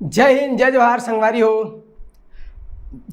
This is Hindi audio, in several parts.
जय हिंद जय जवाहर संगवारी हो।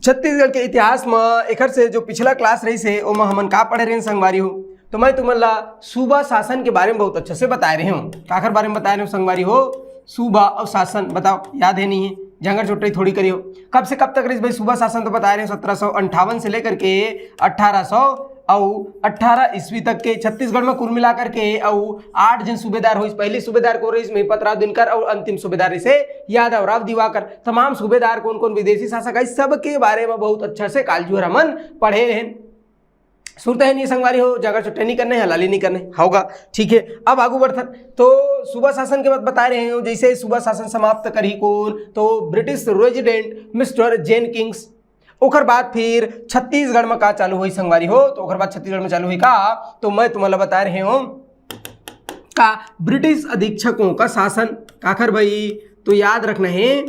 छत्तीसगढ़ के इतिहास में एकर से जो पिछला क्लास रही से ओमा हमन का पढ़े रहे संगवारी हो, तो मैं तुमन ला सूबा शासन के बारे में बहुत अच्छे से बताए रहे हूँ। काकर बारे में बताए रहे हो संगवारी हो? सूबा और शासन। बताओ, याद है नहीं है? जंगर चोटरी थोड़ी करी हो। कब से कब तक रही भाई सूबा शासन? तो बताए रहे 1758 से लेकर के 1818 ईस्वी तक के छत्तीसगढ़ में कुल मिलाकर के और 8 जन सूबेदार हुई। पहले सूबेदार को रही महिपतराव दिनकर और अंतिम सूबेदार से यादवराव दिवाकर। तमाम सूबेदार कौन कौन विदेशी शासक है सब के बारे में बहुत अच्छा से कालजूहर हमन पढ़े रहे। सुरत है नहीं संगवारी हो, जगह छुट्टे नहीं करने, हलाली नहीं करने होगा। ठीक है, अब आगू बढ़थन तो सूबा शासन के बाद बता रहे हैं। जैसे सूबा शासन समाप्त करी कौन? तो ब्रिटिश रेजिडेंट मिस्टर जेनकिंस। ओकर बाद फिर छत्तीसगढ़ में का चालू हुई संगवारी हो? तो ओकर बाद छत्तीसगढ़ में चालू हुई का? तो मैं तुम्हारा बता रहे हूँ का ब्रिटिश अधीक्षकों का शासन। काकर भाई? तो याद रखना है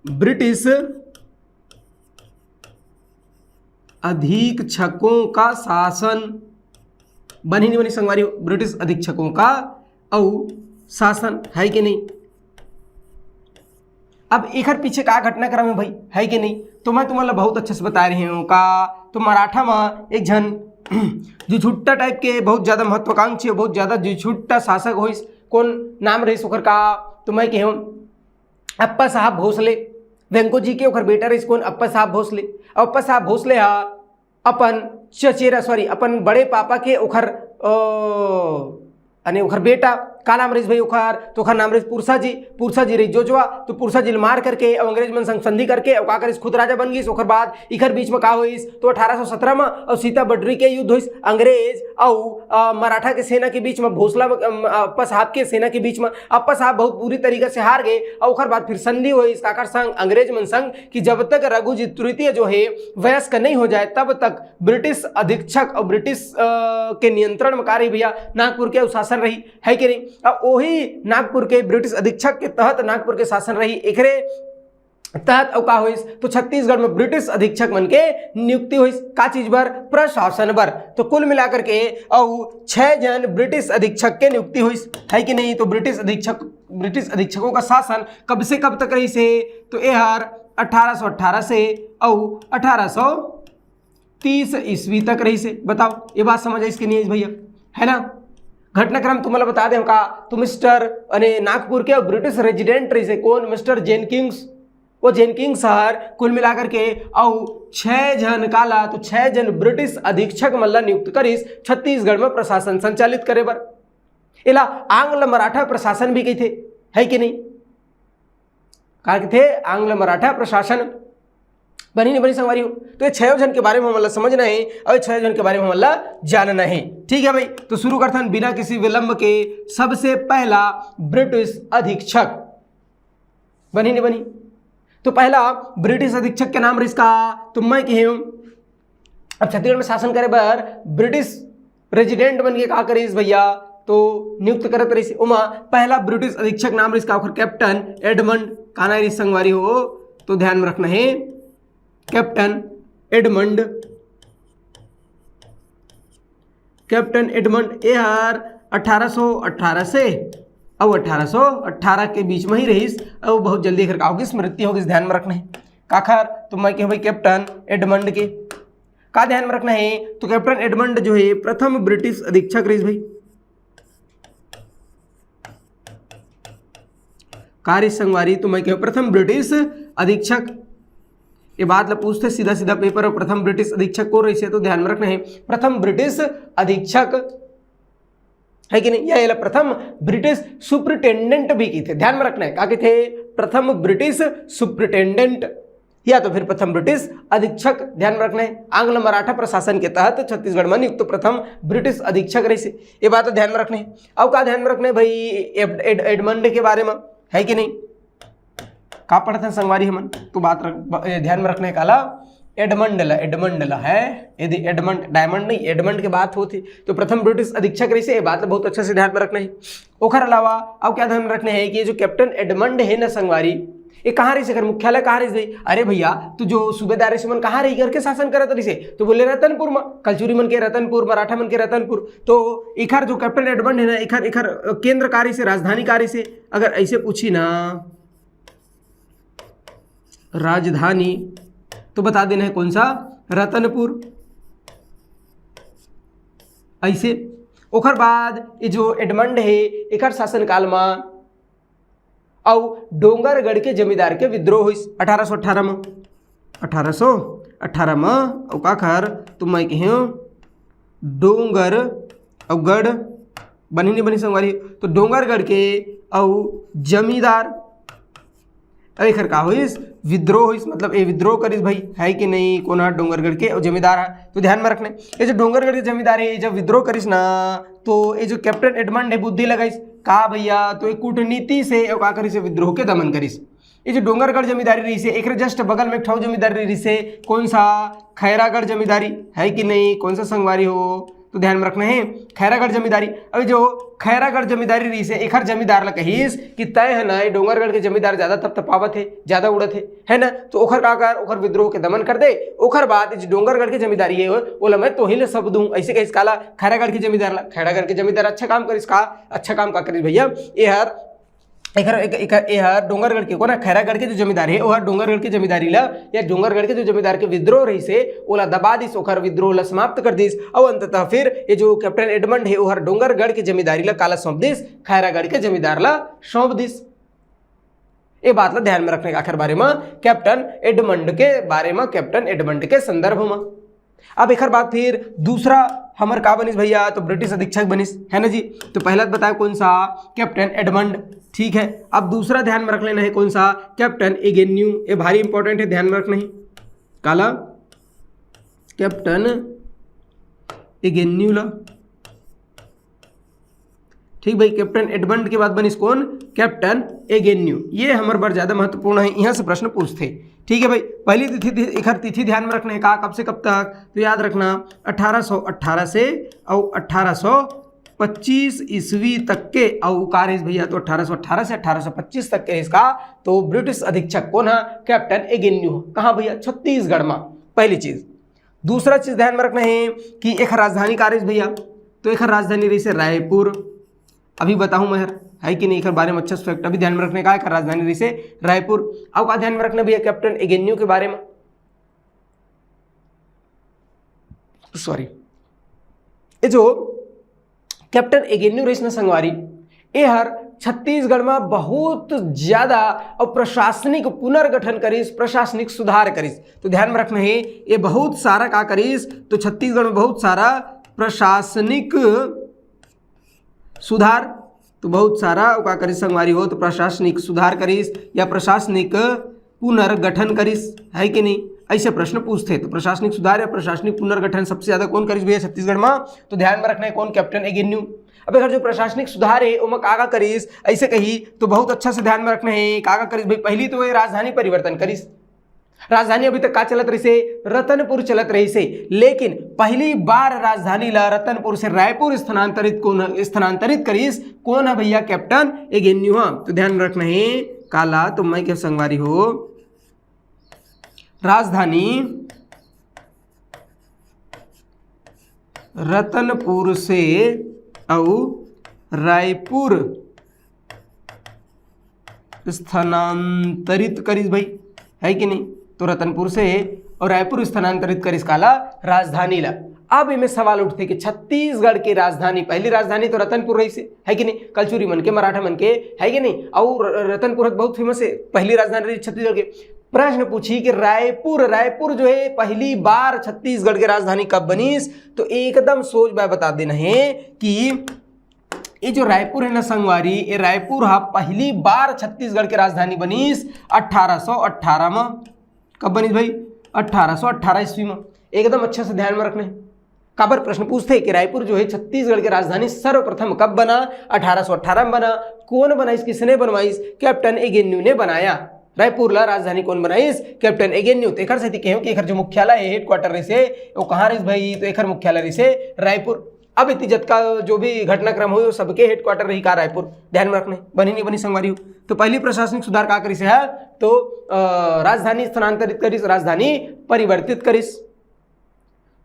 ब्रिटिश अधीक्षकों का शासन। बनी नहीं बनी संगवारी हो? ब्रिटिश अधीक्षकों का और शासन है कि नहीं? अब एक पीछे का घटनाक्रम है भाई, है कि नहीं? तो मैं तुम्हारा बहुत अच्छे से बता रही हूँ का। तो मराठा में एक जन जुछुट्टा टाइप के बहुत ज्यादा महत्वाकांक्षी, बहुत ज्यादा जुछुट्टा शासक हो। कौन नाम रही ओकर का? तो मैं कहूँ अप्पा साहब भोसले। वेंको जी के ओकर बेटा रही कौन? अप्पा साहब भोसले। और अप्पा साहब भोसले हा अपन चचेरा अपन बड़े पापा के ओखर ओखर बेटा का नाम रही भाई ओखर? तो ओखर नाम रही पुरसा जी। पुरसा जी रही जोजवा। तो पुरसा जी मार करके और अंग्रेज मन संग संधि करके और का करिस खुद राजा बन गई। ओखर बाद इखर बीच में का होइस? तो 1817 में और सीताबढ़ी के युद्ध होइस अंग्रेज और मराठा के सेना के बीच में। भोसला अप्पा साहब के सेना के बीच में अप्पा साहब बहुत बुरी तरीके से हार गए। और ओखर बाद फिर संधि हुई काकर संग? अंग्रेज मन संग कि जब तक रघुजी तृतीय जो है वयस्क नहीं हो जाए तब तक ब्रिटिश अधीक्षक और ब्रिटिश के नियंत्रण में कार्य भैया नागपुर के शासन रही, है कि नहीं? अब वही नागपुर के ब्रिटिश अधीक्षक के तहत नागपुर के शासन रही। एकरे तहत और का होइस? तो छत्तीसगढ़ में ब्रिटिश अधीक्षक मन के नियुक्ति हुई। का चीज बर? प्रशासन बर। तो कुल मिलाकर के और 6 जन ब्रिटिश अधीक्षक के नियुक्ति हुई, है कि नहीं? तो ब्रिटिश अधीक्षकों का शासन कब से कब तक रही से? तो यह 1818 से और 1830 ईस्वी तक रही से। बताओ, ये बात समझ आई इसकी नहीं भैया, है ना? घटनाक्रम तुम्हारा बता दें का। तो मिस्टर नागपुर के ब्रिटिश रेजिडेंट रही से कौन? मिस्टर जेनकिंग्स। वो जेनकिंग्स सर कुल मिलाकर के और 6 जन काला, तो 6 जन ब्रिटिश अधीक्षक मल्ला नियुक्त करिस छत्तीसगढ़ में प्रशासन संचालित करे बर। इला आंग्ल मराठा प्रशासन भी कही थे, है कि नहीं? कहा थे आंग्ल मराठा प्रशासन। बनी नहीं बनी संगवारी हो? तो ये 6 जन के बारे में हमला समझना है और 6 जन के बारे में हमला जानना है। ठीक है भाई, तो शुरू करते हैं बिना किसी विलंब के। सबसे पहला ब्रिटिश अधीक्षक। बनी नहीं बनी? तो पहला ब्रिटिश अधीक्षक के नाम रिसका। तो मैं कहूँ अब छत्तीसगढ़ में शासन करे बर ब्रिटिश रेजिडेंट बन के का करिस भैया? तो नियुक्त करत रही। उमा पहला ब्रिटिश अधीक्षक नाम रिसका ओखर कैप्टन एडमंड। का ना रही संगवारी हो? तो ध्यान में रखना है कैप्टन एडमंड। कैप्टन एडमंड यार 1818 से और 1818 के बीच में ही रहीस और बहुत जल्दी घर आओगी स्मृति होगी, ध्यान में रखना है काखर। तो मैं कहूँ भाई कैप्टन एडमंड के का ध्यान में रखना है। तो कैप्टन एडमंड जो है प्रथम ब्रिटिश अधीक्षक रहीस भाई। कार्य संगवारी तो मैं कहूँ प्रथम ब्रिटिश अधीक्षक। ये बात पूछते सीधा सीधा पेपर और प्रथम ब्रिटिश अधीक्षक को रही से, तो ध्यान में रखना है प्रथम ब्रिटिश अधीक्षक, है कि नहीं? या प्रथम ब्रिटिश सुप्रिटेंडेंट भी की थे, ध्यान में रखना है। का थे? प्रथम ब्रिटिश सुप्रिटेंडेंट या तो फिर प्रथम ब्रिटिश अधीक्षक, ध्यान में रखना है। आंग्ल मराठा प्रशासन के तहत छत्तीसगढ़ में नियुक्त प्रथम ब्रिटिश अधीक्षक रही से, ये बात तो ध्यान में रखना है। अब का ध्यान में रखना है भाई? एडमंड के बारे में, है कि नहीं? का पढ़ते हैं संगवारी हमन? तो बात ध्यान में रखने काला एडमंड है। यदि एडमंड डायमंड नहीं एडमंड की बात होती तो प्रथम ब्रिटिश अधीक्षक रही से, ये बात बहुत अच्छे से ध्यान में रखना है। ओखर अलावा अब क्या ध्यान में रखना है कि ये जो कैप्टन एडमंड है ना संगवारी, ये कहाँ रही से? मुख्यालय कहाँ रही? अरे भैया तो जो सूबेदार से मन कहाँ रही करके शासन करत रही से? तो बोले रतनपुर में। कलचुरी मन के रतनपुर, मराठा मन के रतनपुर। तो इखर जो कैप्टन एडमंड है ना, इखर केंद्र कार्य से, राजधानी कार्य से अगर ऐसे पूछी ना राजधानी तो बता देना है कौन सा, रतनपुर। ऐसे ओकर बाद ये जो एडमंड है एकर शासनकाल में और डोंगरगढ़ के जमींदार के विद्रोह हुई 1818 में। 1818 में और का खर तुम मैं कहो डोंगर और गढ़ बनी नहीं बनी संगवारी, तो डोंगरगढ़ के और जमींदार एखर का होइस विद्रोह होइस, मतलब ये विद्रोह करिस भाई, है कि नहीं, कौन है डोंगरगढ़ के और जमींदार है। तो ध्यान में रखने ये जो डोंगरगढ़ के जमींदार है जब विद्रोह करिस ना, तो ये जो कैप्टन एडमंड है बुद्धि लगाइस का भैया, तो ये कूटनीति से का करिस विद्रोह के दमन करिस। ये जो डोंगरगढ़ जमींदारी रही से एक जस्ट बगल में एक ठौ जमींदारी रही से कौन सा, खैरागढ़ जमींदारी, है कि नहीं, कौन सा संगवारी हो, तो ध्यान में रखना है खैरागढ़ जमींदारी। अभी जो खैरागढ़ जमींदारी रही से एक जमींदार ला कहीस कि तय है ना डोंगरगढ़ के जमींदार ज्यादा तप तपावत है, ज्यादा उड़त है ना, तो ओखर का कर ओखर विद्रोह के दमन कर दे। ओखर बाद जो डोंगरगढ़ के जमींदारी है बोला मैं तो ही ले सब दूं, ऐसे कहिस काला खैरागढ़ के जमींदार ला, खैरागढ़ के जमींदार अच्छा काम करिस का, अच्छा काम का करिस भैया, ये हर एक डोंगरगढ़ के कोना खैरागढ़ के जो जमींदार है वो डोंगरगढ़ के जमींदारी ला या डोंगरगढ़ के जो जमींदार के विद्रोह रही से ओला दबा दिस, ओखर विद्रोह ला समाप्त कर दिस और अंततः फिर ये जो कैप्टन एडमंड है वो डोंगरगढ़ के जमींदारी ला काला सौंप दिस, खैरागढ़ के जमींदार ला सौंप दिस। ये बात ला ध्यान में रखने का आखिर बारे में कैप्टन एडमंड के बारे में, कैप्टन एडमंड के संदर्भ में। अब एक बात फिर दूसरा हमर का बनिस भैया, तो ब्रिटिश अधीक्षक बनिस, है ना जी। तो पहला बताया कौन सा, कैप्टन एडमंड, ठीक है। अब दूसरा ध्यान में रख लेना है कौन सा, कैप्टन एगेन्यू, ये भारी इंपॉर्टेंट है, ध्यान में रखना है काला कैप्टन एगेन्यू ला, ठीक भाई। कैप्टन एडमंड के बाद बनिस कौन, कैप्टन एगेन्यू। ये हमारे बार ज्यादा महत्वपूर्ण है, यहाँ से प्रश्न पूछते, ठीक है भाई। पहली तिथि एक तिथि ध्यान में रखना है का, कब से कब तक, तो याद रखना 1818 से और 1825 ईस्वी तक के अवकार भैया, तो 1818 से 1825 तक के इसका तो ब्रिटिश अधीक्षक कौन है, कैप्टन एगेन्यू। कहाँ भैया, छत्तीसगढ़ में, पहली चीज। दूसरा चीज ध्यान में रखना है कि एक राजधानी कार्य भैया, तो एक राजधानी रही से रायपुर, अभी बताऊं मैं, है कि नहीं, एक बारे में अच्छा फैक्ट अभी ध्यान में रखने का है, राजधानी रही से रायपुर। अब का ध्यान में रखना भैया कैप्टन एगेन्यू के बारे में, सॉरी ये जो कैप्टन एगेन्यू रही ना संगवारी, ये हर छत्तीसगढ़ में बहुत ज्यादा और प्रशासनिक पुनर्गठन करिस, प्रशासनिक सुधार करिस। तो ध्यान में रखना है ये बहुत सारा का करिस, तो छत्तीसगढ़ में बहुत सारा प्रशासनिक सुधार, तो बहुत सारा का करिस संगवारी हो, तो प्रशासनिक सुधार करिस या प्रशासनिक पुनर्गठन करिस, है कि नहीं, ऐसे प्रश्न पूछते। तो प्रशासनिक सुधार या प्रशासनिक पुनर्गठन सबसे ज्यादा कौन करिस भैया छत्तीसगढ़ में, तो ध्यान में रखना है कौन, कैप्टन एगेन्यू। अब अगर जो प्रशासनिक सुधार है वो कागा करिस, ऐसे कही तो बहुत अच्छा से ध्यान में रखना है कागा करिस भाई। पहली तो ये राजधानी परिवर्तन करिस, राजधानी अभी तक का चलत रही से, रतनपुर चलत रही से, लेकिन पहली बार राजधानी ला रतनपुर से रायपुर स्थानांतरित करिस कौन है भैया, कैप्टन एगेन्यू। तो ध्यान में रखना है काला, तो मैं के संगवारी हो राजधानी रतनपुर से और रायपुर स्थानांतरित करिस भाई, है कि नहीं, तो रतनपुर से और रायपुर स्थानांतरित करिस काला राजधानी ला। अब इनमें सवाल उठते कि छत्तीसगढ़ की राजधानी, पहली राजधानी तो रतनपुर रही से, है कि नहीं, कलचुरी मन के, मराठा मन के, है कि नहीं, और रतनपुर बहुत फेमस है, पहली राजधानी रही छत्तीसगढ़ के। प्रश्न पूछी कि रायपुर जो है पहली बार छत्तीसगढ़ की राजधानी कब बनीस, तो एकदम सोच बाय बता देना है कि ये जो रायपुर है ना संगवारी, ये रायपुर हा पहली बार छत्तीसगढ़ की राजधानी बनीस 1818 में। कब बनीस भाई, 1818 ईस्वी में। एकदम अच्छे से ध्यान में रखना है, काबर प्रश्न पूछते हैं कि रायपुर जो है छत्तीसगढ़ की राजधानी सर्वप्रथम कब बना, 1818 में बना। कौन बनाइस, किसने बनवाइस, कैप्टन एगेन्यू ने बनाया। रायपुर ला राजधानी कौन बनाइस, कैप्टन एगेन्यू। तो एक से कहो कि एक जो मुख्यालय है, हेडक्वार्टर रही से वो कहाँ रही भाई, तो एक मुख्यालय रही से रायपुर। अब इतिजत का जो भी घटनाक्रम हो सबके हेडक्वार्टर रही का रायपुर, ध्यान में रखने, बनी नहीं बनी संगवारी हो। तो पहली प्रशासनिक सुधार का करिस है, तो राजधानी स्थानांतरित करिस, राजधानी परिवर्तित करिस।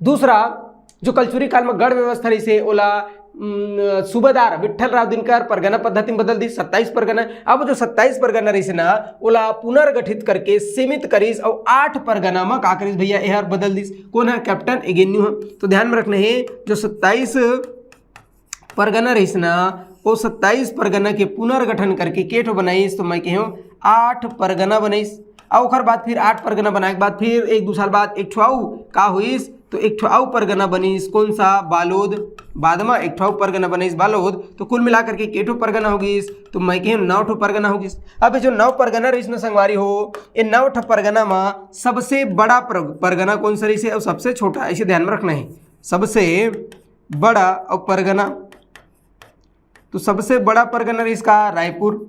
दूसरा जो कलचुरी काल में गढ़ व्यवस्था रही से ओला सूबेदार विठ्ठलराव दिनकर परगना पद्धति में बदल दी 27 परगना। अब जो 27 परगना रही ना ओला पुनर्गठित करके सीमित करीस और 8 परगना में का करीस भैया यह बदल दी। कौन है? कैप्टन एगेन्यू है। तो ध्यान में रखना है जो 27 परगना रही ना वो 27 परगना के पुनर्गठन करके केठो बनाईस तो मैं कहूँ 8 परगना बनाईस। और ओकर बाद फिर 8 परगना बनाए के बाद फिर 1-2 साल बाद एक ठो आऊ का हुईस तो एक ठो आऊ परगना बनीस। कौन सा? बालोद। बाद में एक ठो परगना बनीस बालोद। तो कुल मिलाकर के केठो परगना होगीस तो मैं कहूँ 9 ठो परगना होगीस। अब जो 9 परगना रही ना संगवारी हो ये 9 ठो परगना में सबसे बड़ा परगना कौन सा रही से और सबसे छोटा इसे ध्यान में रखना है। सबसे बड़ा और परगना तो सबसे बड़ा परगना रही इसका रायपुर।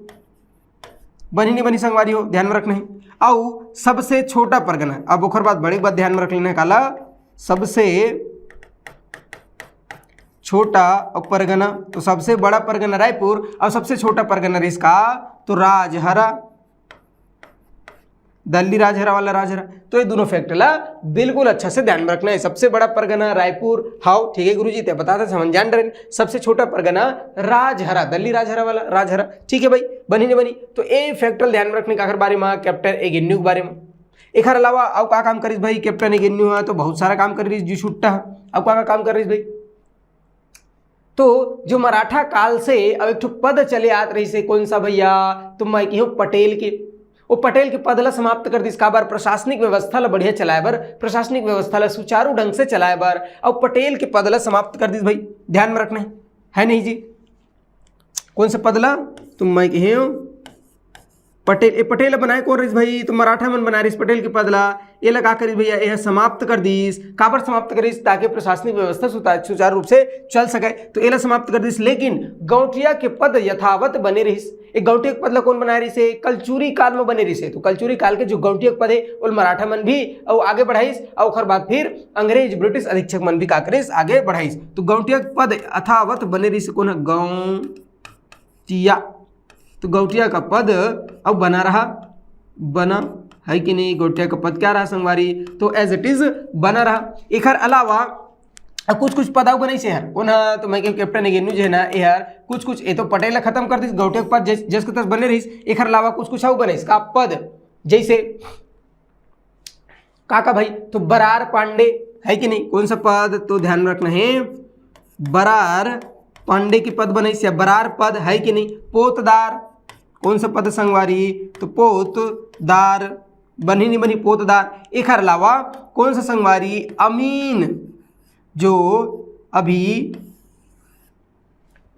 बनी नहीं बनी संगवारी हो ध्यान में रखना है। और सबसे छोटा परगना अब ओखर बाद बड़ी बात ध्यान में रख लेना है काला सबसे छोटा परगना तो सबसे बड़ा परगना रायपुर और सबसे छोटा परगना इसका तो राजहरा दिल्ली राजहरा वाला राजहरा। तो ये दोनों फैक्ट ला बिल्कुल अच्छा से ध्यान में रखना है। सबसे बड़ा परगना रायपुर हाउ ठीक है गुरुजी ते बताते समझ जान रहे। सबसे छोटा परगना राजहरा दिल्ली राजहरा वाला राजहरा ठीक है भाई बनी नहीं बनी। तो ये फैक्टर ध्यान में रखने का बारे में कैप्टन एगेन्यू के बारे में। एक अलावा अब का काम करीस भाई कैप्टन एगेन्यू है तो बहुत सारा काम कर रही जी छुट्टा अब का काम कर रही भाई। तो जो मराठा काल से अब एक पद चले आत रही से कौन सा भैया तो मैं कहूँ पटेल के वो पटेल के पद ला समाप्त कर दी। इसका बार प्रशासनिक व्यवस्था ला बढ़िया चलाए बर प्रशासनिक व्यवस्था ला सुचारू ढंग से चलाए बर और पटेल के पद ला समाप्त कर दी भाई ध्यान में रखना है नहीं जी। कौन सा पद ला तो मैं कहूँ पटेल। ए पटेल बनाए कौन रही भाई तो मराठा मन बना रही पटेल के पदला ये लगा करी भैया यह समाप्त कर दीस। काबर समाप्त करीस ताकि प्रशासनिक व्यवस्था सुचारू रूप से चल सके तो एला समाप्त कर दीस। लेकिन गौटिया के पद यथावत बने रहीस। एक गौटिया के पद ला कौन बनाए रही से कलचुरी काल में बने रही से। तो कलचुरी काल के जो गौटिया के पद है वो मराठा मन भी और आगे बढ़ाईस और ओकर बाद फिर अंग्रेज ब्रिटिश अधीक्षक मन भी का करीस आगे बढ़ाईस। तो गौटिया के पद यथावत बने रही से कौन है गौटिया। तो गौटिया का पद अब बना रहा बना है कि नहीं। गौटिया का पद क्या रहा संगवारी तो एज इट इज बना रहा। एक अलावा कुछ कुछ पद बनी से यार कौन है तो मैं कैप्टन एगेन्यू जो है ना यार कुछ ये तो पटेल खत्म कर दी गौटिया के पद जस के तस बने रही। एक अलावा कुछ बने इसका पद जैसे काका भाई तो बरार पांडे है कि नहीं। कौन सा पद तो ध्यान में रखना है बरार पांडे की पद बने से बरार पद है कि नहीं। पोतदार कौन सा पद संगवारी तो पोतदार बनी नहीं बनी पोतदार। एक अलावा कौन सा संगवारी अमीन जो अभी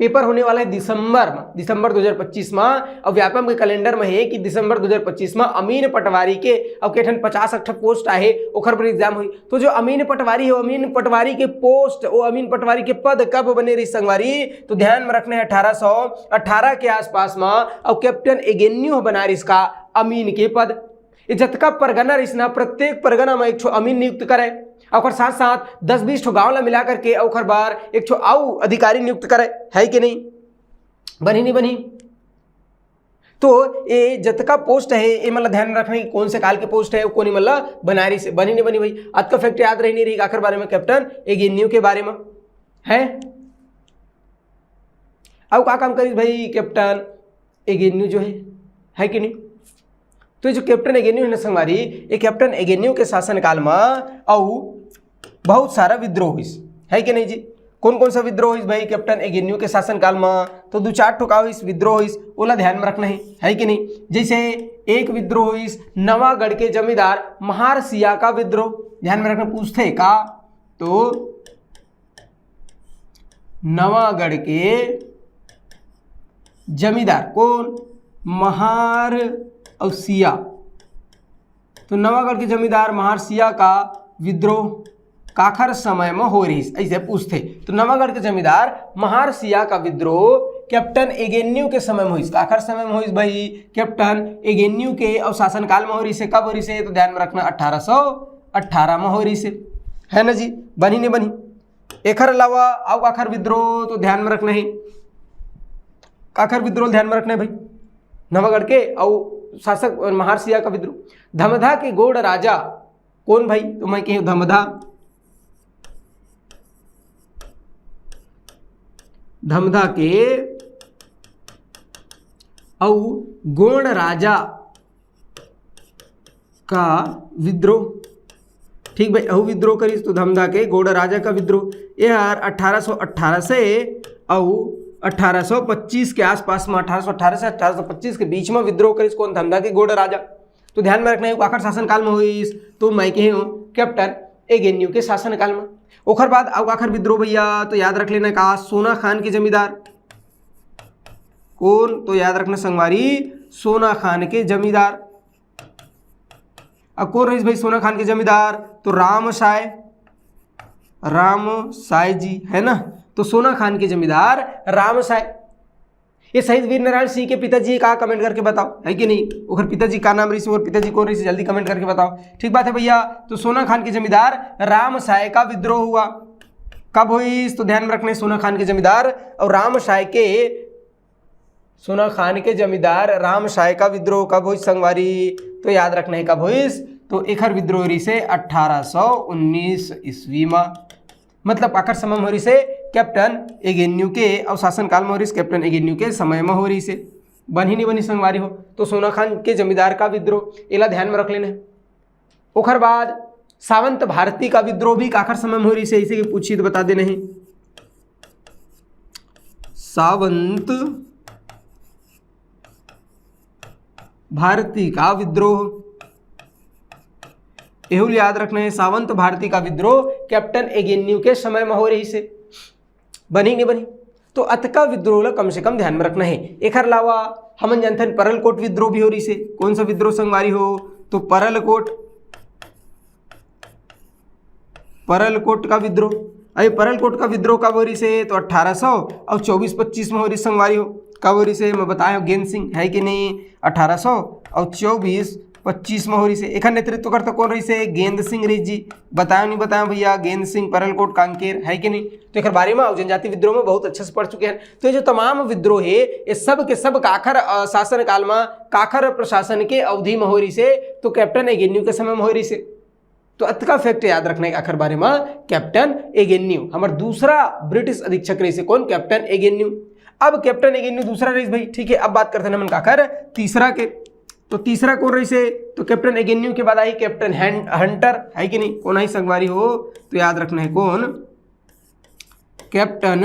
पेपर होने वाला है दिसंबर 2025 में और व्यापम के कैलेंडर में है कि दिसंबर 2025 में अमीन पटवारी के अब केठन 50-60 पोस्ट आए ओखर पर एग्जाम हुई। तो जो अमीन पटवारी है अमीन पटवारी के पोस्ट वो अमीन पटवारी के पद कब बने रही संगवारी तो ध्यान में रखना है 1818 के आसपास में और कैप्टन एगेन्यू बना रही इसका अमीन के पद। जतका परगना रही ना प्रत्येक परगना में एक अमीन नियुक्त करे और साथ साथ 10-20 ठो गाँव ला मिला करके और बार एक ठो आऊ अधिकारी नियुक्त करे है कि नहीं बनी नहीं बनी। तो ये जतका पोस्ट है ये मतलब ध्यान रखना कि कौन से काल के पोस्ट है कौन मतलब बना रही से बनी नहीं बनी भाई। आज का फैक्ट याद रही नहीं रही आखिर बारे में कैप्टन एगेन्यू के बारे में है। अब क्या काम करी भाई कैप्टन एगेन्यू जो है कि नहीं। तो जो कैप्टन एगेन्यू है ना संगवारी ये कैप्टन एगेन्यू के शासन काल में और बहुत सारा विद्रोह हुई है कि नहीं जी। कौन कौन सा विद्रोह हुई भाई कैप्टन एगेन्यू के शासन काल में तो 2-4 ठोका हुई विद्रोह हुई ओला ध्यान में रखना है कि नहीं। जैसे एक विद्रोह हुई नवागढ़ के जमींदार महारसिया का विद्रोह ध्यान में रखना पूछते का तो नवागढ़ के जमींदार कौन महार और सिया। तो नवागढ़ के जमींदार महारसिया का विद्रोह काखर समय में हो रही ऐसे पूछते। तो नवागढ़ के जमींदार महारसिया का विद्रोह कैप्टन एगेन्यू के समय में हुई काखर समय में हुई भाई कैप्टन एगेन्यू के और शासनकाल में हो रही से कब हो रही से तो ध्यान में रखना 1818 में हो रही से है ना जी बनी नहीं बनी। एक अलावा अब काखर विद्रोह तो ध्यान में रखना है काखर विद्रोह ध्यान में रखना है भाई नवागढ़ के और शासक महारसिया का विद्रोह। धमधा के गौड़ राजा कौन भाई तो मैं कहूँ धमधा धमधा के औ गोंड राजा का विद्रोह। ठीक भाई, अहू विद्रोह करीस तो धमधा के गोंड राजा का विद्रोह यार 1818 से और 1825 के आसपास में, 1818 से 1825 के बीच में विद्रोह करीस कौन? धमधा के गोंड राजा। तो ध्यान में रखना है आखिर शासनकाल में हुई तो मैं कही हूँ कैप्टन एगेन्यू के शासनकाल में। ओखर बाद अब आखिर विद्रोह भैया तो याद रख लेना का सोना खान के जमींदार कौन? तो याद रखना संगवारी सोना खान के जमींदार। अब कौन रही भाई सोना खान के जमींदार? तो राम साय जी है ना। तो सोना खान के जमींदार राम साय। ये शहीद वीर नारायण सिंह के पिताजी का कमेंट करके बताओ, है कि नहीं? और पिताजी का नाम रही और पिताजी कौन रही, जल्दी कमेंट करके बताओ। ठीक बात है भैया। तो सोना खान के जमींदार राम साय का विद्रोह हुआ कब हुई? तो ध्यान में रखना सोना खान के जमींदार और राम साय के, सोना खान के जमींदार राम साय का विद्रोह कब हुई संगवारी? तो याद रखना है कब हुई? तो एखर विद्रोह रही से 1819 ईस्वी में, मतलब आखिर समय में हो रही से कैप्टन एगेन्यू के और शासनकाल में हो रही से कैप्टन एगेन्यू के समय में हो रही से। बनी नहीं बनी संगवारी हो तो सोना खान के जमींदार का विद्रोह, एला ध्यान में रख लेना है। ओखर बाद सावंत भारती का विद्रोह भी आखिर समय में हो रही से, इसे पूछी तो बता देना है। सावंत भारती का विद्रोह, एहुल याद रखना है सावंत भारती का विद्रोह कैप्टन एगेन्यू के समय में हो रही से। बनी नहीं बनी तो अतका विद्रोह कम से कम ध्यान में रखना है। एक अलावा हम जानते हैं परलकोट विद्रोह भी हो रही से। कौन सा विद्रोह संगवारी हो? तो परलकोट का विद्रोह। अरे परलकोट का विद्रोह कब हो रही से? तो 1824-25 में हो रही संगवारी हो। कब हो रही से? मैं बताया गेंद सिंह, है कि नहीं? 1824-25 में हो रही से। एक नेतृत्व करता कौन रही से? गेंद सिंह रही जी। बताया नहीं बताया भैया? गेंद सिंह परलकोट कांकेर, है कि नहीं? तो एक बारे में जनजाति विद्रोह में बहुत अच्छे से पढ़ चुके हैं। तो ये जो तमाम विद्रोह है ये सब के सब काखर शासन काल में, काखर प्रशासन के अवधि में हो रही से, तो कैप्टन एगेन्यू के समय में हो रही से। तो अतका फैक्ट याद रखना है आखिर बारे में कैप्टन एगेन्यू हमारा दूसरा ब्रिटिश अधीक्षक रही से। कौन? Captain Agnew. अब कैप्टन एगेन्यू दूसरा रही भाई, ठीक है। अब बात करते हैं हम काखर तीसरा के। तो तीसरा कौन रही से? तो कैप्टन एगेन्यू के बाद आई कैप्टन हंटर, है कि नहीं? कौन आई संगवारी हो? तो याद रखना है कौन? Captain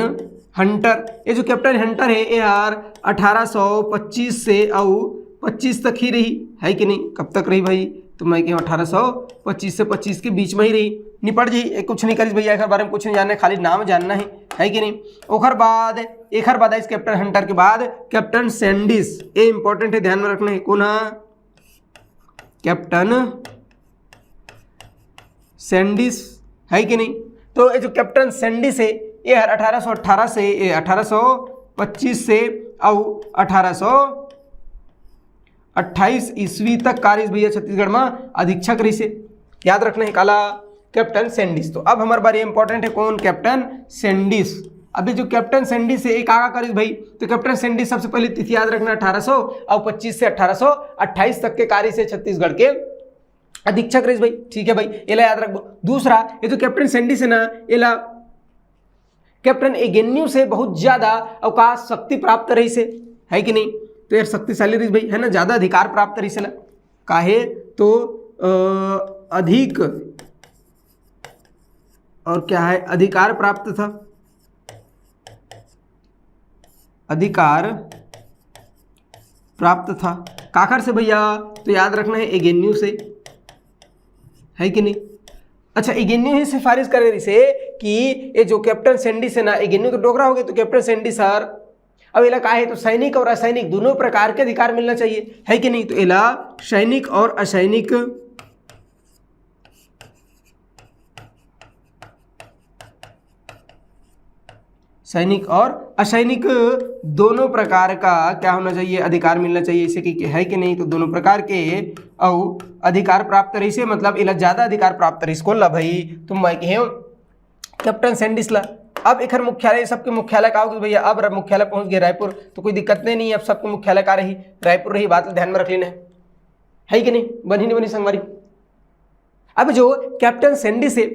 Hunter. ये जो कैप्टन हंटर है ये यार 1825 से और 25 तक ही रही, है कि नहीं? कब तक रही भाई? तो मैं कहूँ 1825 से 25 के बीच में ही रही। निपट जी, कुछ नहीं करी भैया, एक बारे में कुछ नहीं जानना है, खाली नाम जानना है कि नहीं? ओखर बाद इस कैप्टन हंटर के बाद कैप्टन सैंडिस, ये इंपॉर्टेंट है, ध्यान में रखना है। कौन है? कैप्टन सैंडिस, है कि नहीं? तो ये जो कैप्टन सैंडिस है ये 1818 से 1825 से और 1828 ईस्वी तक कार्य भैया छत्तीसगढ़ में अधीक्षक रही से। याद रखना है काला कैप्टन सैंडिस। तो अब हमारे बारे इंपॉर्टेंट है कौन? Captain Sandis. अभी जो कैप्टन सैंडिस है एक आगा करी भाई, तो कैप्टन सैंडिस सबसे पहले तिथि याद रखना 1825 से 1828 तक के कार्य से छत्तीसगढ़ के अधीक्षक रही भाई, ठीक है भाई, एला याद रखो। दूसरा ये जो कैप्टन सैंडिस है ना, एला कैप्टन एगेन्यू से बहुत ज्यादा अवकाश शक्ति प्राप्त रही से, है कि नहीं? तो यार शक्तिशाली रही भाई, है ना, ज्यादा अधिकार प्राप्त रही से। काहे? तो अधिक और क्या है, अधिकार प्राप्त था, अधिकार प्राप्त था। काखर से भैया? तो याद रखना है एगेन्यू से, है कि नहीं? अच्छा, एगेन्यू ही सिफारिश करे रही से कि ये जो कैप्टन सैंडिस है ना, एगेन्यू तो डोगरा हो गए, तो कैप्टन सैंडिस सर अब इला है तो सैनिक और असैनिक दोनों प्रकार के अधिकार मिलना चाहिए, है कि नहीं? तो इला सैनिक और असैनिक दोनों प्रकार का क्या होना चाहिए? अधिकार मिलना चाहिए, इसे कि है कि नहीं? तो दोनों प्रकार के और अधिकार प्राप्त रही से, मतलब इला ज्यादा अधिकार प्राप्त रही इसको ला भाई, तुम मैं कहो कैप्टन सैंडिस ला। अब एक मुख्यालय, सबके मुख्यालय का होगी भैया, अब मुख्यालय पहुंच गए रायपुर, तो कोई दिक्कत नहीं है, अब सबके मुख्यालय का रही रायपुर रही, बात ध्यान में रख लेना है कि नहीं? बनी नहीं बनी संगवारी? अब जो कैप्टन सैंडिस है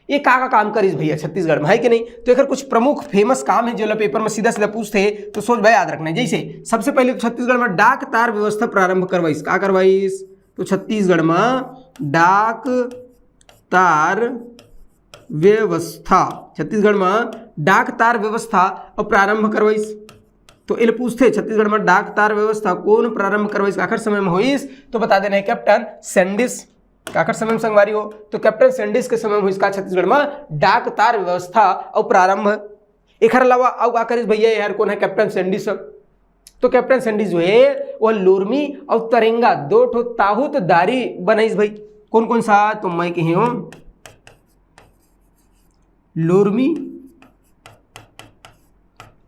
ये का काम करीस भैया छत्तीसगढ़ में, है कि नहीं। तो एक कुछ प्रमुख फेमस काम है जो पेपर में सीधा सीधा पूछते तो सोच भाई याद रखना है। जैसे सबसे पहले तो छत्तीसगढ़ में डाक तार व्यवस्था प्रारंभ करवाइस, का करवाइस, तो छत्तीसगढ़ में डाक तार व्यवस्था, छत्तीसगढ़ में डाक तार व्यवस्था और प्रारंभ करवाइस। तो इल पूछते छत्तीसगढ़ में डाक तार व्यवस्था कौन प्रारंभ करवाइस, काखर समय में होइस, तो बता देना है कैप्टन सैंडिस। काखर समय में संगवारी हो, तो कैप्टन सैंडिस के समय में हुई छत्तीसगढ़ में डाक तार व्यवस्था और प्रारंभ। एक अलावा अब का करिस भैया यार कौन है कैप्टन सैंडिस, तो कैप्टन सैंडिस जो है वह लोरमी और तरेंगा दो ठो ताहुत दारी बनाइस भाई। कौन कौन सा, तो मैं कही हूं लोरमी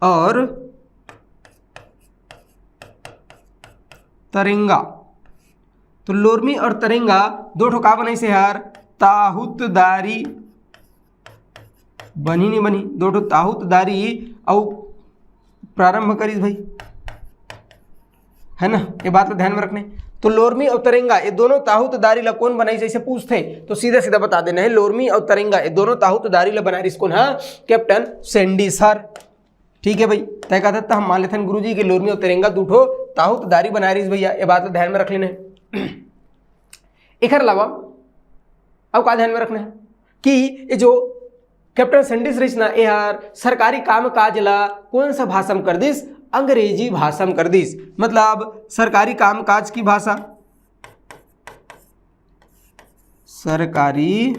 और तरेंगा। तो लोरमी और तरेंगा दो ठो का बनाई से यार ताहुतदारी बनी नहीं बनी, दो ठो ताहुतदारी और प्रारंभ करीस भाई, है ना, ये बात को ध्यान में रखने। तो लोरमी और तरेंगा ये दोनों ताहुतदारी ला कौन बनाई जैसे पूछते तो सीधा सीधा बता देना है लोरमी और तरेंगा ये दोनों ताहुतदारी ला बनाई कौन है, कैप्टन सैंडिस सर। ठीक है भाई, तय कहता था हम मान लेते हैं गुरुजी के लोरमी और तरेंगा दूठो ताहुतदारी बना रही भैया, ये बात ध्यान में रख लेना है। एक अलावा अब का ध्यान में रखना है कि ये जो कैप्टन सैंडिस रही ना यार सरकारी काम काज ला कौन सा भाषा में कर दिस, अंग्रेजी भाषा में कर दिस। मतलब सरकारी काम काज की भाषा, सरकारी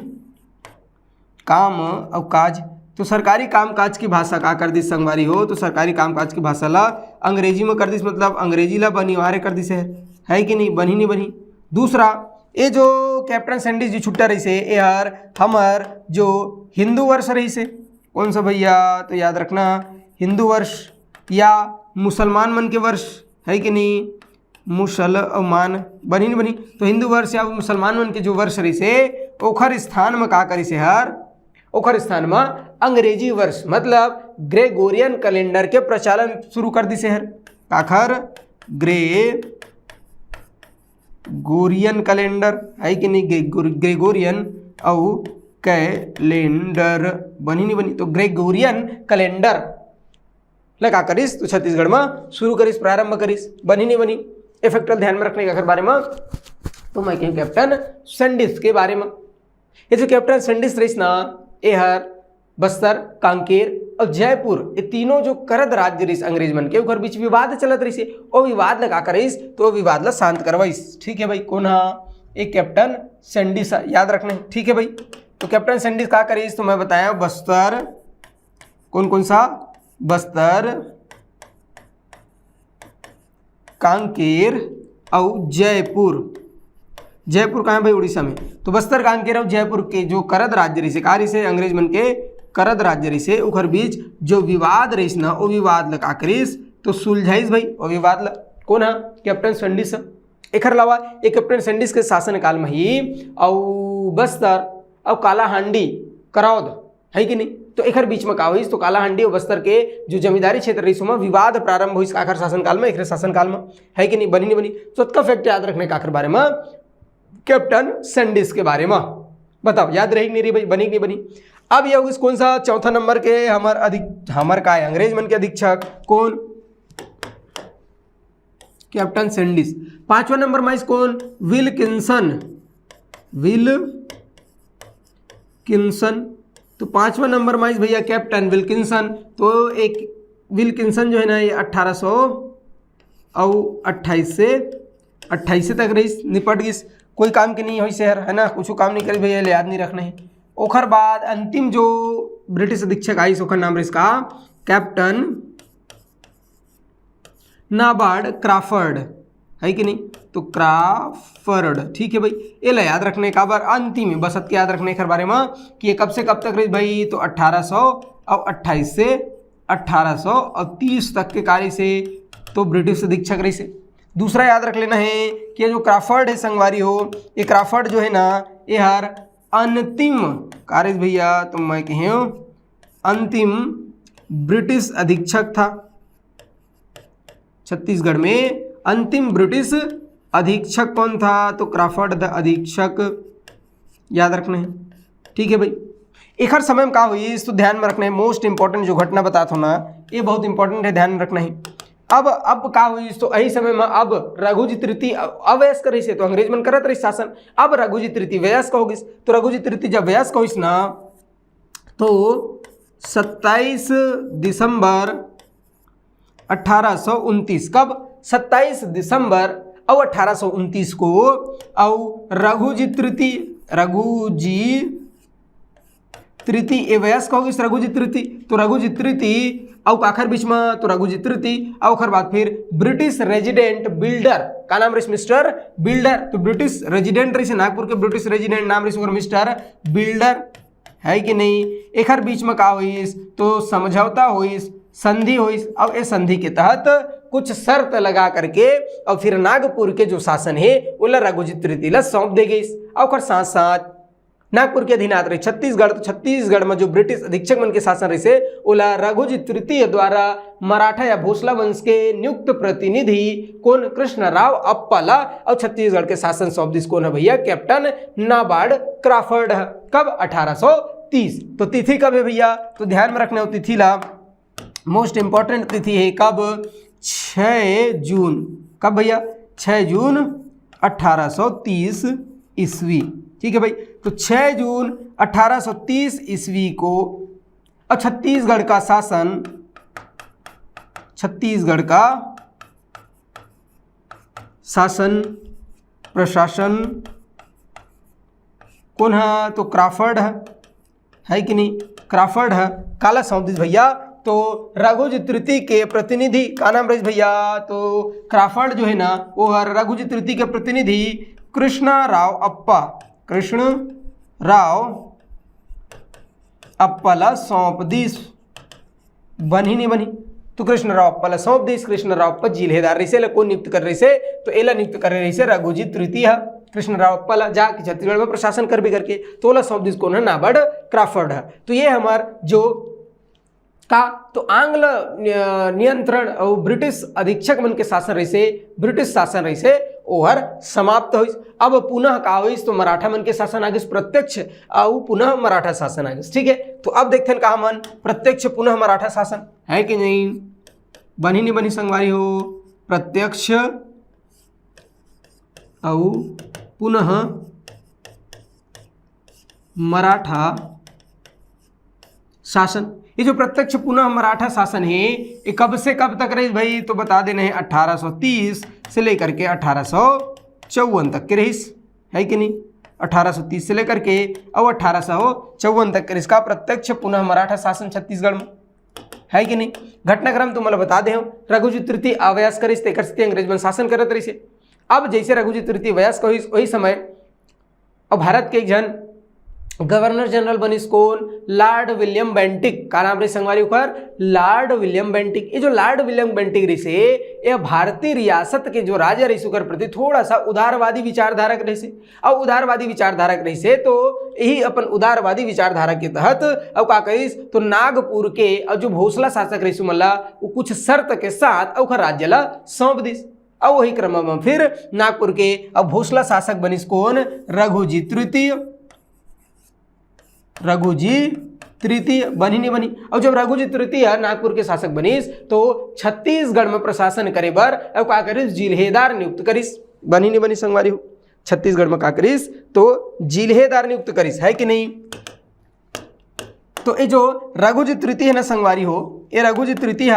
काम और काज, तो सरकारी कामकाज की भाषा का कर दिस संगवारी हो, तो सरकारी कामकाज की भाषा ला अंग्रेजी में कर दिस, मतलब अंग्रेजी ला अनिवार्य कर दिस है कि नहीं, बनी नहीं बनी। दूसरा ये जो कैप्टन सैंडिस जी छुट्टा रही से यार हमार जो हिंदू वर्ष रही से कौन सा भैया, तो याद रखना हिंदू वर्ष या मुसलमान मन के वर्ष, है कि नहीं, मुसलमान बनी नहीं बनी। तो हिंदू वर्ष या मुसलमान मन के जो वर्ष रही से ओखर स्थान में का करी से यार, ओखर स्थान में अंग्रेजी वर्ष मतलब ग्रेगोरियन कैलेंडर के प्रचलन शुरू कर दी से हर, काखर ग्रेगोरियन कैलेंडर, है कि नहीं, ग्रेगोरियन और कैलेंडर बनी नहीं बनी। तो ग्रेगोरियन कैलेंडर लगा करिस तो छत्तीसगढ़ में शुरू करिस, प्रारंभ करिस, बनी नहीं बनी। ये फैक्टर ध्यान में रखने का बारे में तो मैं कहूँ कैप्टन सैंडिस के बारे में। ये जो कैप्टन सैंडिस रही ना एहर बस्तर, कांकेर और जयपुर ये तीनों जो करद राज्य रही अंग्रेज मन के ऊपर बीच विवाद चलत रही से, वो विवाद लगा करिस तो विवाद ला शांत करवाइस। ठीक है भाई, कौन हाँ, एक कैप्टन सैंडिस याद रखने। ठीक है भाई, तो कैप्टन सैंडिस का करिस तो मैं बताया बस्तर, कौन कौन सा, बस्तर, कांकेर और जयपुर। जयपुर कहाँ है भाई, उड़ीसा में। तो बस्तर, कांकेर और जयपुर के जो करद राज्य रही से कार्य से अंग्रेज मन के करद राज्य रही से उखर बीच जो विवाद रही ना वो विवाद लगा करिस तो सुलझाइस भाई, वो विवाद ला कौन है, कैप्टन सैंडिस। एक अलावा एक कैप्टन सैंडिस के शासन काल में ही और बस्तर और कालाहांडी करौद, है कि नहीं। तो एक बीच में का हुई तो कालाहांडी और बस्तर के जो जमींदारी क्षेत्र रही में विवाद प्रारंभ हुई आखिर शासनकाल में, एक शासनकाल में, है कि नहीं, बनी नहीं बनी। तो इसका फैक्ट याद रखने का आखिर बारे में कैप्टन सैंडिस के बारे में बताओ, याद रहेगी नहीं रही भाई, बनी नहीं बनी। अब यह कौन सा चौथा नंबर के हमार का है अंग्रेज मन के अधीक्षक कौन, कैप्टन सैंडिस। पांचवा नंबर में कौन, विल्किंसन, विल्किंसन। तो पांचवा नंबर में भैया कैप्टन विल्किंसन। तो एक विल्किंसन जो है ना ये 1828 से तक रही, निपट गई, कोई काम की नहीं हुई शहर, है ना, कुछ काम नहीं करी भैया, याद नहीं रखना है। ओखर बाद अंतिम जो ब्रिटिश अधीक्षक आई ओखर नाम इसका कैप्टन नाबार्ड क्राफर्ड, है कि नहीं। तो क्राफर्ड, ठीक है भाई, ये ला याद रखने का बार अंतिम है, बस याद रखने के बारे में कि ये कब से कब तक रही भाई, तो 1828 से 1830 तक के कार्य से तो ब्रिटिश अधीक्षक रही से। दूसरा याद रख लेना है कि ये जो क्राफर्ड है संगवारी हो, ये क्राफर्ड जो है ना ये हर अंतिम कार्य भैया, तो मैं कहूँ अंतिम ब्रिटिश अधीक्षक था छत्तीसगढ़ में। अंतिम ब्रिटिश अधीक्षक कौन था, तो क्राफर्ड द अधीक्षक, याद रखना है। ठीक है भाई, एखर समय में का हुई तो ध्यान में रखना है, मोस्ट इंपॉर्टेंट जो घटना बता हो ना ये बहुत इंपॉर्टेंट है, ध्यान में रखना है। अब का हुई तो यही समय में अब रघुजी तृतीय अवयस्क रही से तो अंग्रेज मन करत रही शासन। अब रघुजी तृतीय वयस्क हो गई तो रघुजी तृतीय जब वयस्क होइस ना तो 27 दिसंबर 1829 कब 27 दिसंबर और 1829 को और रघुजी तृतीय वयस्क हो गई रघुजी तृतीय तो रघुजी तृतीय और आखिर बीच में तो रघुजी तृतीय और बाद फिर ब्रिटिश रेजिडेंट बिल्डर का नाम रही मिस्टर बिल्डर। तो ब्रिटिश रेजिडेंट रही नागपुर के ब्रिटिश रेजिडेंट नाम रही मिस्टर बिल्डर है कि नहीं। एक बीच में का हुई तो समझौता हुई, संधि हुई। अब इस संधि के तहत कुछ शर्त लगा करके और फिर नागपुर के जो शासन है वो रघुजी तृतीय सौंप दे गई। और साथ साथ नागपुर के अधीन आत रही छत्तीसगढ़, तो छत्तीसगढ़ में जो ब्रिटिश अधीक्षक मन के शासन रही से ओला रघुजी तृतीय द्वारा मराठा या भोसला वंश के नियुक्त प्रतिनिधि कौन कृष्णराव अप्पाला और छत्तीसगढ़ के शासन सौंप दिस कौन है भैया कैप्टन नाबार्ड क्राफर्ड है। कब 1830। तो तिथि कब है भैया तो ध्यान में रखना हो तिथि ला, मोस्ट इंपॉर्टेंट तिथि है कब 6 जून। कब भैया 6 जून 1830 ईस्वी। ठीक है भाई, तो 6 जून 1830 ईस्वी को अब छत्तीसगढ़ का शासन प्रशासन कौन है तो क्राफर्ड है कि नहीं, क्राफर्ड है काला सौंप दिस भैया। तो रघुजी तृतीय के प्रतिनिधि का नाम रही भैया तो क्राफर्ड जो है ना वो रघुजी तृतीय के प्रतिनिधि कृष्णराव अप्पाला सौंप दिस। बनी नहीं बनी तो कृष्णराव अप्पाला सौंप दिस। कृष्णराव अप्पा जिलेदार रही से कौन नियुक्त कर रही से तो एला नियुक्त कर रही से रघुजी तृतीय कृष्णराव अप्पाला जाके छत्तीसगढ़ में प्रशासन कर भी करके तो ओला सौंप दिस कौन है नाबार्ड क्राफर्ड है। तो ये हमार जो का तो आंग्ल नियंत्रण और ब्रिटिश अधीक्षक मन के शासन रही से ब्रिटिश शासन रही से ओहर समाप्त हुई। अब पुनः का हुई तो मराठा मन के शासन आ गए प्रत्यक्ष और पुनः मराठा शासन आ गए। ठीक है, तो अब देखते हैं कहा मन प्रत्यक्ष पुनः मराठा शासन है कि नहीं। बनी नहीं बनी संगवारी हो प्रत्यक्ष और पुनः मराठा शासन। ये जो प्रत्यक्ष पुनः मराठा शासन है ये कब से कब तक रही भाई तो बता देना है 1830 से लेकर के 1854 तक के रही है कि नहीं। 1830 से लेकर के और 1854 तक के इसका प्रत्यक्ष पुनः मराठा शासन छत्तीसगढ़ में है कि नहीं। घटनाक्रम तो मतलब बता दे रघुजी तृतीय अवयस्क करिस तेकर से अंग्रेज मन शासन करत रही से। अब जैसे रघुजी तृतीय वयस्क हुई वही समय अब भारत के एक जन गवर्नर जनरल बनिस कौन लॉर्ड विलियम बेंटिक का नाम रही संगवारी उकर लॉर्ड विलियम बेंटिक। ये जो लॉर्ड विलियम बेंटिक रही से यह भारतीय रियासत के जो राजा रही उकर प्रति थोड़ा सा उदारवादी विचारधारक रही से। और उदारवादी विचारधारक रही से तो यही अपन उदारवादी विचारधारा के तहत अब का कहिस तो नागपुर के और जो भोसला शासक रही सुमल्ला वो कुछ शर्त के साथ और राज्य ला सौंप दिस। और वही क्रम में फिर नागपुर के अब भोसला शासक बनिस कौन रघुजी तृतीय बनी नहीं बनी। और जब रघुजी तृतीय नागपुर के शासक बनिस तो छत्तीसगढ़ में प्रशासन करे बर अब का करिस जिलेदार नियुक्त करिस। बनी नहीं बनी संगवारी हो छत्तीसगढ़ में का करिस तो जिलेदार नियुक्त करिस है कि नहीं। तो ये जो रघुजी तृतीय है ना संगवारी हो ये रघुजी तृतीय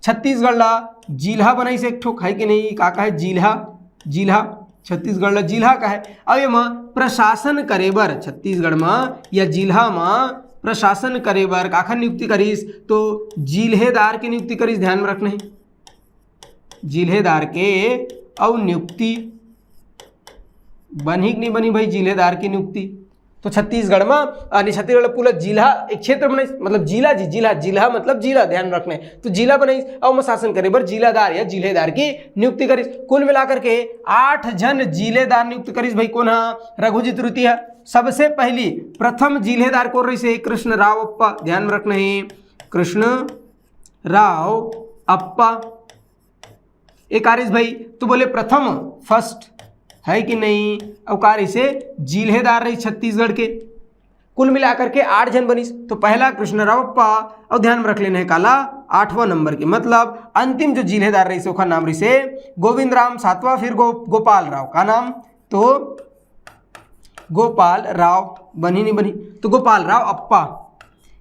छत्तीसगढ़ ला जिला बनाई से एक ठोक है कि नहीं। का है जिला छत्तीसगढ़ ला जिला का है। अब ये प्रशासन करे बर छत्तीसगढ़ में या जिला में प्रशासन करे बर काखर नियुक्ति करिस तो जिलेदार के नियुक्ति करिस। ध्यान में रखना है जिलेदार के और नियुक्ति बनी कि नहीं बनी भाई जिलेदार की नियुक्ति। तो छत्तीसगढ़ में छत्तीसगढ़ पूरा जिला एक क्षेत्र बनाई मतलब जिला मतलब जिला ध्यान रखना है। तो जिला बनाई और शासन करे बर जिलादार या जिलेदार की नियुक्ति करिस। कुल मिलाकर के 8 जन जिलेदार नियुक्त करिस भाई कौन रघुजी तृतीय। सबसे पहली प्रथम जिलेदार कौन रही से कृष्णराव अप्पा। ध्यान में रखना है कृष्णराव अप्पा एक आरिस भाई तो बोले प्रथम फर्स्ट है कि नहीं। अवकारी से जिलेदार रही छत्तीसगढ़ के कुल मिलाकर के 8 जन बनीस। तो पहला कृष्णराव अप्पा, और ध्यान में रख लेना है काला 8वां नंबर के, मतलब अंतिम जो जिलेदार रही से ओखर नाम रही से गोविंद राम, 7वां फिर गोपाल राव का नाम, तो गोपाल राव बनी नहीं बनी, तो गोपाल राव अप्पा।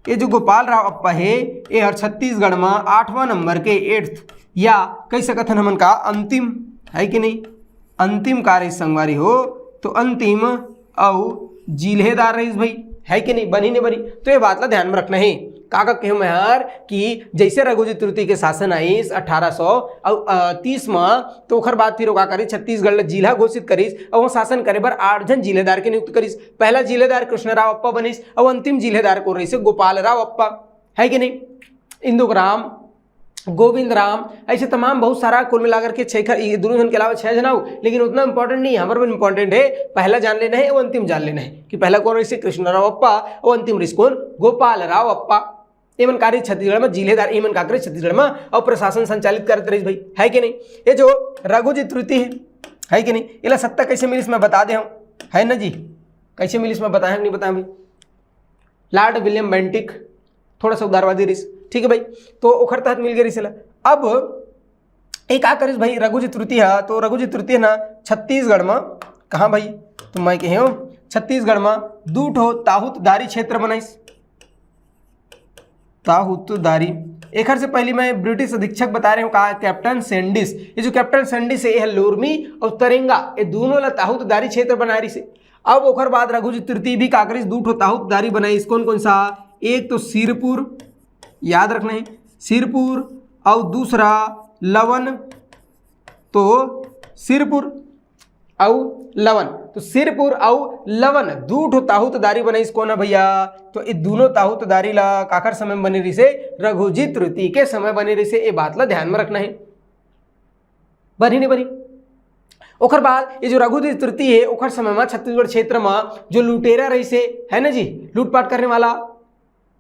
ये जो गोपाल राव अप्पा है ये हर छत्तीसगढ़ में 8वां नंबर के 8th या कई सकत हन हमन का अंतिम है कि नहीं, अंतिम कार्य संगवारी हो, तो अंतिम और जिलेदार रहीस भाई, है कि नहीं, बनी नहीं बनी। तो ये बात ला ध्यान में रखना है। काका कहूँ मैं यार कि जैसे रघुजी तृतीय के शासन आईस 1830 में, तो ओखर बाद फिर का करी छत्तीसगढ़ ला जिला घोषित करीस और वो शासन करे बर 8 जन जिलेदार के नियुक्त करीस। पहला जिलेदार कृष्णराव अप्पा बनीस और अंतिम जिलेदार को रही से गोपाल राव अप्पा, है कि नहीं। इंदुग्राम, गोविंद राम, ऐसे तमाम बहुत सारा कुल मिलाकर के 6 दोनों जन के अलावा 6 जन हो, लेकिन उतना इंपॉर्टेंट नहीं है, हमारे में इंपॉर्टेंट है पहला जान लेना है और अंतिम जान लेना है कि पहला कौन रही कृष्णराव अप्पा और अंतिम रही कौन गोपाल राव अप्पा। एमन कार्य छत्तीसगढ़ में जिलेदार एमन का छत्तीसगढ़ में और प्रशासन संचालित करते रही भाई, है कि नहीं। ये जो रघुजी तृतीय है कि नहीं, इला सत्ता कैसे मिली इसमें बता दे हम, है ना जी, कैसे मिली इसमें बताएं नहीं बताएं भाई। लॉर्ड विलियम बेंटिक थोड़ा सा उदारवादी रिस, ठीक है भाई, तो ओखर तहत मिल गई रिसला। अब एक आ करिस भाई रघुजी तृतीय, तो रघुजी तृतीय ना छत्तीसगढ़ में कहाँ भाई, तो मैं कहे छत्तीसगढ़ में 2 ठो ताहूतदारी क्षेत्र बनाइस, ताहूतदारी। एक से पहले मैं ब्रिटिश अधीक्षक बता रहे हूँ कहा कैप्टन सैंडिस। ये जो कैप्टन सैंडिस है यह लोरमी और तरेंगा ये दोनों ला ताहूतदारी क्षेत्र बना रही से। अब ओखर बाद रघुजी तृतीय भी का करिस 2 ठो ताहूतदारी बनाई, कौन कौन सा, एक तो सिरपुर, याद रखना है सिरपुर, और दूसरा लवन, तो सिरपुर और लवन, तो सिरपुर और लवन 2 ठो ताहूतदारी बनाई कौन है भैया, तो ये दोनों ताहूतदारी ला काकर समय में बनी रही से रघुजी तृतीय के समय बनी रही से, ये बात ला ध्यान में रखना है, बनी नहीं बनी। ओखर बाद ये जो रघुजी तृतीय है ओखर समय में छत्तीसगढ़ क्षेत्र में जो लुटेरा रही से, है ना जी, लूटपाट करने वाला,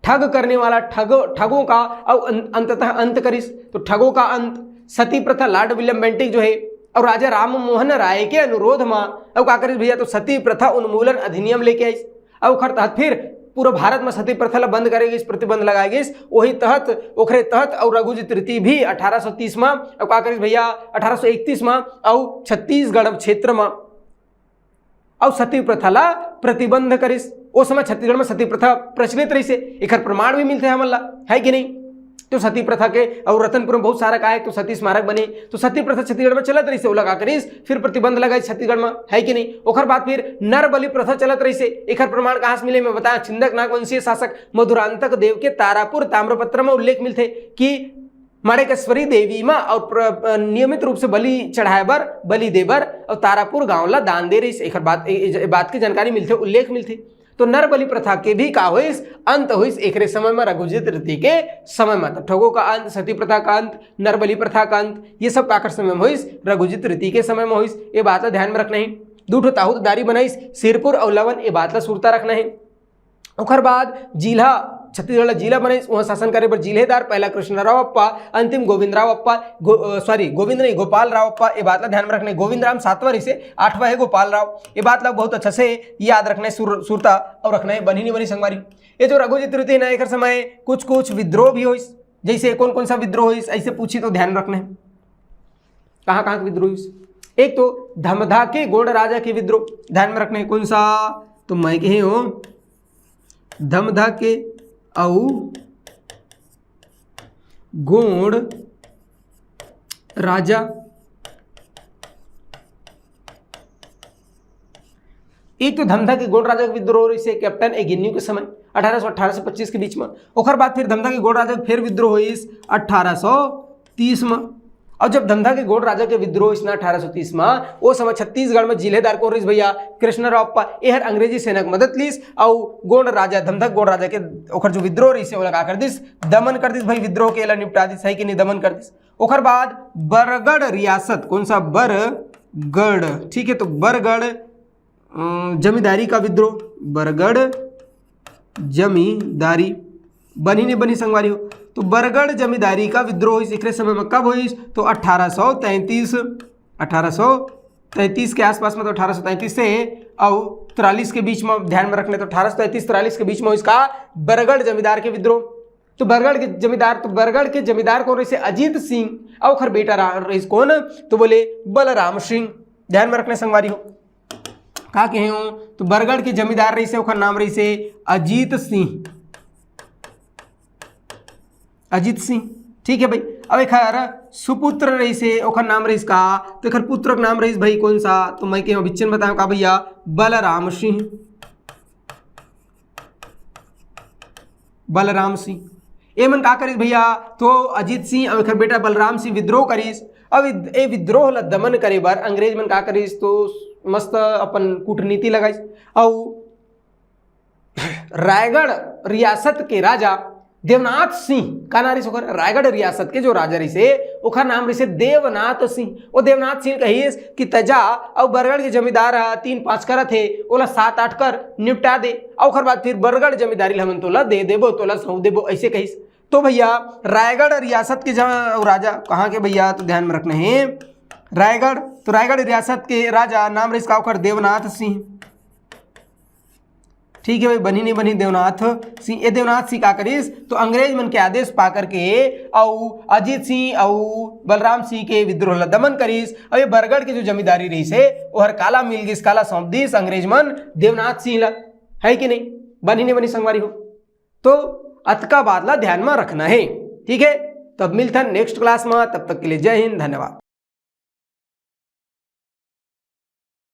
ठग करने वाला, ठगों का और अंततः अंत करिस। तो ठगों का अंत, सती प्रथा लॉर्ड विलियम बेंटिक जो है और राजा राम मोहन राय के अनुरोध में अब का करिस भैया, तो सती प्रथा उन्मूलन अधिनियम लेके आईस। अब ओखर तहत फिर पूरा भारत में सती प्रथा ला बंद करेगी, प्रतिबंध लगाई गई, वही तहत ओखरे तहत और रघुजी तृतीय भी 1830 में अब का करिस भैया 1831 में और छत्तीसगढ़ क्षेत्र में और सती प्रथा ला प्रतिबंध करिस। उस समय छत्तीसगढ़ में सती प्रथा प्रचलित रही से, एक प्रमाण भी मिलते हैं हमला, है कि नहीं। तो सती प्रथा के और रतनपुर में बहुत सारा का है, तो सती स्मारक बने, तो सती प्रथा छत्तीसगढ़ में चलत रही से, लगा करिस फिर प्रतिबंध लगाई छत्तीसगढ़ में, है कि नहीं। ओखर बाद फिर नर बलि प्रथा चलत रही से, एक प्रमाण कहाँ से मिले मैं बताया, छिंदक नागवंशीय शासक मधुरांतक देव के तारापुर ताम्रपत्र में उल्लेख मिलते कि माणेकेश्वरी देवी में और नियमित रूप से बलि चढ़ाए बर, बलि देबर और तारापुर गांव ला दान दे रही से, एक बात की जानकारी मिलते, उल्लेख मिलते। तो नर बलि प्रथा के भी का होइस अंत होइस एकरे समय में रघुजी तृतीय के समय में, तो ठगों का अंत, सती प्रथा का अंत, नर बलि प्रथा का अंत, ये सब काकर समय में होइस रघुजी तृतीय के समय में होइस, ये बात ला ध्यान में रखना है। 2 ठो ताहूतदारी बनाइस सिरपुर और लवन, ये बात ला सुरता रखना है। ओखर बाद जिला, छत्तीसगढ़ जिला बने, वहाँ शासन करे पर जिलेदार पहला कृष्णराव अप्पा, अंतिम गोविंद राव अप्पा, गोविंद नहीं गोपाल राव अप्पा, ये बात ला ध्यान में रखना। गोविंद राम 7वां से 8वां है गोपाल राव, ये बात ला बहुत अच्छा से याद रखना है, सुरता और रखना है, बनी नहीं बनी संगवारी। ये जो रघुजी तृतीय ना एक समय कुछ विद्रोह भी हो, जैसे कौन कौन सा विद्रोह हो ऐसे पूछी तो ध्यान रखना है, कहाँ कहाँ के विद्रोह। एक तो धमधा के गोंड राजा के विद्रोह, ध्यान में रखना है, कौन सा, तो मैं कही हूँ धमधा के औ गोंड राजा, एक तो धमधा के गोंड राजा का विद्रोह से कैप्टन एगिन्यू के समय 1818 से 25 के बीच में। ओखर बाद फिर धमधा के गोंड राजा फिर विद्रोह हुई 1830 में। और जब धमधा के गोंड राजा के विद्रोह इसना 1830 में, वो समय छत्तीसगढ़ में जिलेदार को रहीस भैया कृष्णराव अप्पा, यह अंग्रेजी सेना की मदद लीस और गोंड राजा, धमधा गोंड राजा के ओखर जो विद्रोह रही से वो लगा कर दिस, दमन कर दिस भाई, विद्रोह के ला निपटा दिस, है कि नहीं, दमन कर दिस। ओखर बाद बरगढ़ रियासत, कौन सा, बरगढ़, ठीक है, तो बरगढ़ जमींदारी का विद्रोह, बरगढ़ जमींदारी, बनी नहीं बनी संगवारी हो, तो बरगढ़ जमींदारी का विद्रोह इस समय में कब हुई, तो 1833 33 के आसपास में, तो 1833 से और 43 के बीच में ध्यान में रख ले, तो 1833-43 के बीच में इसका बरगढ़ जमींदार के विद्रोह। तो बरगढ़ के जमींदार कौन रही? अजीत सिंह। और खर बेटा रही कौन? तो बोले बलराम सिंह। ध्यान में रखने संगवारी हो का कहे हो? तो बरगढ़ के जमींदार रही से ओखर नाम रही से अजीत सिंह। अजीत सिंह, ठीक है भाई। अब एक सुपुत्र रही से ओखर नाम रही का, तो एक पुत्र का नाम रही भाई कौन सा? तो मैं के बिच्चन बताऊं का भैया? बलराम सिंह। बलराम सिंह ए मन का करिस भैया? तो अजीत सिंह और एक बेटा बलराम सिंह विद्रोह करिस। अब ए विद्रोह ला दमन करे बर अंग्रेज मन का करिस? तो मस्त अपन कूटनीति लगाइस। और रायगढ़ रियासत के राजा देवनाथ सिंह का नाम रही ओखर, रायगढ़ रियासत के जो राजा रही से ओखर नाम रही से देवनाथ सिंह। वो देवनाथ सिंह कहिस कि तजा और बरगढ़ के जमींदार 3-5 करत थे, ओला 7-8 कर निपटा दे, और ओखर बाद फिर बरगढ़ जमींदारी हमन तोला दे देबो, तोला सौंप देबो, ऐसे कहिस। तो भैया रायगढ़ रियासत के राजा कहाँ के भैया? तो ध्यान में रखना है रायगढ़। तो रायगढ़ रियासत के राजा नाम रही का ओखर देवनाथ सिंह। ठीक है भाई, बनी नहीं बनी देवनाथ सिंह। ये देवनाथ सिंह का करिस? तो अंग्रेज मन के आदेश पा करके और अजीत सिंह और बलराम सिंह के विद्रोह ला दमन करिस। और ये बरगढ़ के जो जमींदारी रही से ओहर काला मिल गिस, काला सौंप दिस अंग्रेज मन देवनाथ सिंह ला, है कि नहीं? बनी नहीं बनी संगवारी हो? तो अतका बात ला ध्यान में रखना है, ठीक है। तब मिलता है नेक्स्ट क्लास में, तब तक के लिए जय हिंद, धन्यवाद।